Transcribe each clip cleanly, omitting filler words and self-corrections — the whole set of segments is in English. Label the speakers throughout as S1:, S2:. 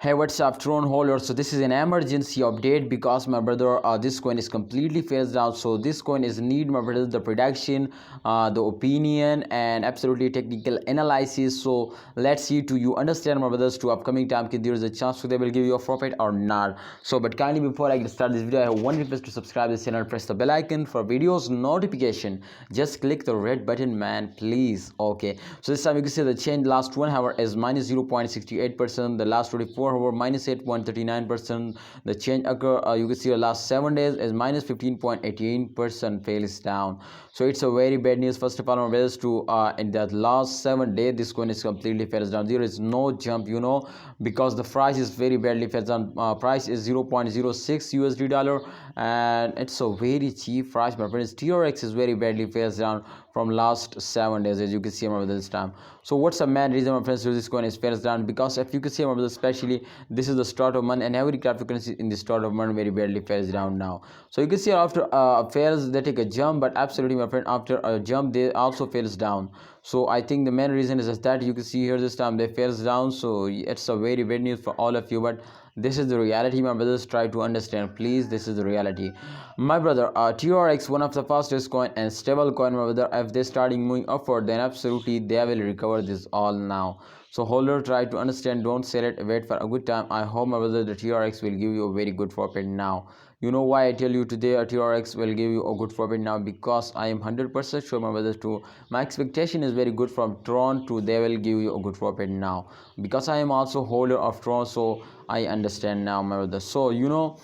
S1: Hey, what's up, Tron holder? So this is an emergency update because my brother, this coin is completely phased down. So this coin is need, my brother, the prediction, the opinion, and absolutely technical analysis. So let's see to you understand, my brothers, to upcoming time if there is a chance so they will give you a profit or not. So but kindly before I get start this video, I have one request to subscribe this channel, press the bell icon for videos notification. Just click the red button, man, please. Okay. So this time you can see the change last 1 hour is minus 0.68%. The last 24 hour minus 8.39%. The change occur you can see the last 7 days is minus 15.18%, fails down. So it's a very bad news. First of all, my brothers, to in that last 7 days this coin is completely fails down. There is no jump, you know, because the price is very badly fails down. Price is 0.06 USD dollar, and it's a very cheap price, my friends. TRX is very badly fails down from last 7 days, as you can see over this time. So what's the main reason, my friends, to this coin is fails down? Because if you can see over this, especially this is the start of month, and every cryptocurrency in the start of month very badly fails down now. So you can see after fails they take a jump, but absolutely, my friend, after a jump they also fails down. So I think the main reason is that you can see here this time they fails down. So it's a very bad news for all of you, but this is the reality, my brothers. Try to understand, please. This is the reality, my brother. TRX, one of the fastest coin and stable coin, my brother. If they starting moving upward, then absolutely they will recover this all now. So holder, try to understand, don't sell it, wait for a good time. I hope, my brother, the TRX will give you a very good profit now. You know why I tell you today a TRX will give you a good profit now? Because I am 100% sure, my brothers, too. My expectation is very good from Tron to they will give you a good profit now, because I am also holder of Tron, so I understand now, my brother. So you know,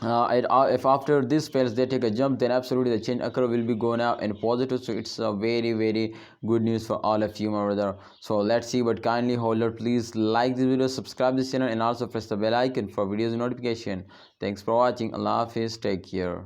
S1: if after this fails they take a jump, then absolutely the change occur will be going out in positive. So it's a very good news for all of you, my brother. So let's see, but kindly holder, please like this video, subscribe this channel, and also press the bell icon for videos notification. Thanks for watching. Allah Hafiz, take care.